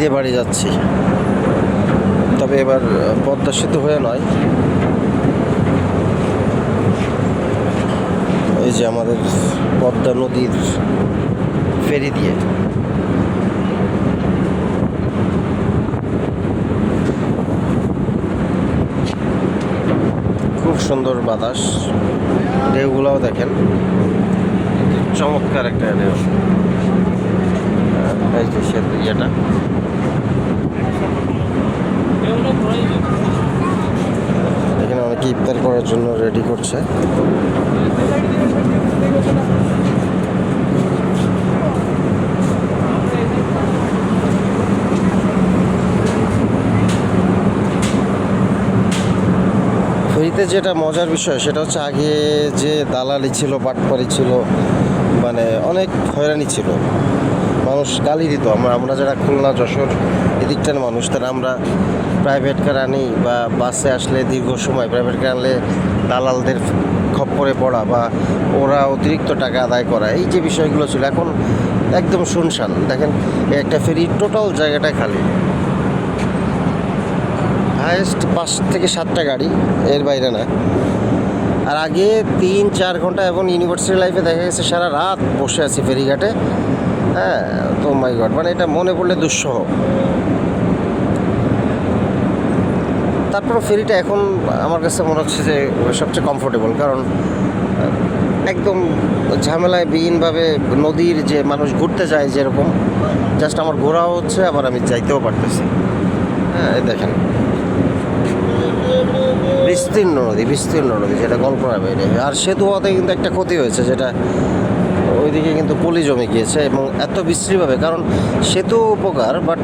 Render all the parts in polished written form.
দিয়ে বাড়ি যাচ্ছি, তবে এবার পদ্মা সেতু হয়ে নয়, এই যে আমাদের পদ্মা নদীর ফেরি দিয়ে। খুব সুন্দর বাতাস, ঢেউগুলাও দেখেন, চমৎকার একটা ঢেউ। এই যে সেতু ইয়েটা, এখানে অনেকে ইফতার করার জন্য রেডি করছে। ফেরিতে যেটা মজার বিষয় সেটা হচ্ছে আগে যে দালালি ছিল, বাটপারি ছিল, মানে অনেক হয়রানি ছিল, মানুষ গালি দিত। আমরা যারা খুলনা যশোর এদিকটার মানুষ, তারা আমরা প্রাইভেট কার আনি বা বাসে আসলে দীর্ঘ সময় প্রাইভেট কার আনলে দালালদের খপ্পরে পড়া বা ওরা অতিরিক্ত টাকা আদায় করা, এই যে বিষয়গুলো ছিল, এখন একদম শুনশান। দেখেন একটা ফেরি টোটাল জায়গাটা খালি, হায়েস্ট 5 থেকে 7টা গাড়ি, এর বাইরে না। আর আগে 3-4 ঘন্টা, এবং ইউনিভার্সিটি লাইফে দেখা গেছে সারা রাত বসে আছি ফেরিঘাটে। হ্যাঁ, তো মাই গড, মানে এটা মনে পড়লে দুঃসহ। তারপরও ফেরিটা এখন আমার কাছে মনে হচ্ছে যে সবচেয়ে কমফোর্টেবল, কারণ একদম ঝামেলায় বিহীনভাবে নদীর যে মানুষ ঘুরতে যায় যেরকম, জাস্ট আমার ঘোরাও হচ্ছে, আবার আমি যাইতেও পারতেছি। হ্যাঁ, দেখেন বিস্তীর্ণ নদী, যেটা কল্পনার বাইরে। আর সেতু হওয়াতে কিন্তু একটা ক্ষতি হয়েছে, যেটা ওইদিকে কিন্তু পলি জমে গিয়েছে, এবং এত বিশ্রীভাবে, কারণ সেতু উপকার, বাট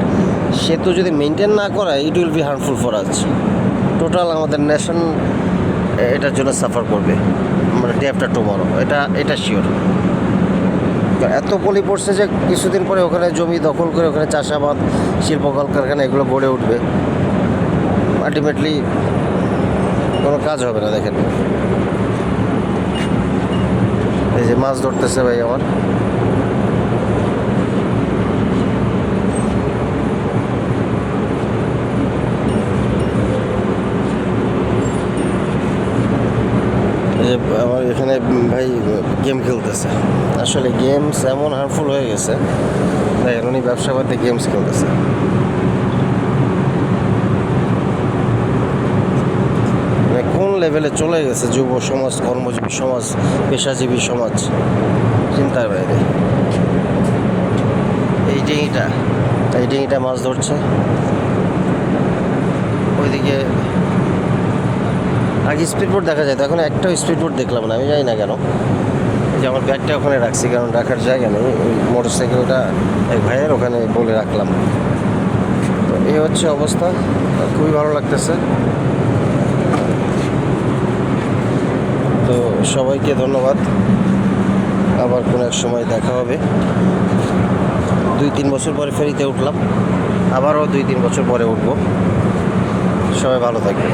সেতু যদি মেনটেন না করায়, it will be harmful for us. Total আমাদের নেশন এটার জন্য সাফার করবে, মানে ডে আফটার টুমরো, এটা শিওর। এত পলি পড়ছে যে কিছুদিন পরে ওখানে জমি দখল করে ওখানে চাষাবাদ, শিল্প কলকারখানা এগুলো গড়ে উঠবে, আলটিমেটলি কোনো কাজ হবে না। দেখেন এই যে মাছ ধরতেছে ভাই আমার, আমার এখানে ভাই গেম খেলতেছে। আসলে গেমস এমন হার্মফুল হয়ে গেছে, দেখেন উনি ব্যবসা করতে গেমস খেলতেছে। কোন লেভেলে চলে গেছে যুব সমাজ, কর্মজীবী সমাজ, পেশাজীবী সমাজ, চিন্তার বাইরে। এই ডিঙিটা মাছ ধরছে, ওইদিকে আগে স্পিডবোট দেখা যায়, তো এখন একটাও স্পিডবোট দেখলাম না, আমি জানি না কেন। যে আমার ব্যাগটা ওখানে রাখছি, কারণ রাখার জায়গা নেই, ওই মোটর সাইকেলটা এক ভাইয়ের ওখানে বলে রাখলাম। তো এই হচ্ছে অবস্থা, খুবই ভালো লাগতেছে। তো সবাইকে ধন্যবাদ, আবার কোনো এক সময় দেখা হবে। 2-3 বছর পরে ফেরিতে উঠলাম, আবারও 2-3 বছর পরে উঠবো। সবাই ভালো থাকবে।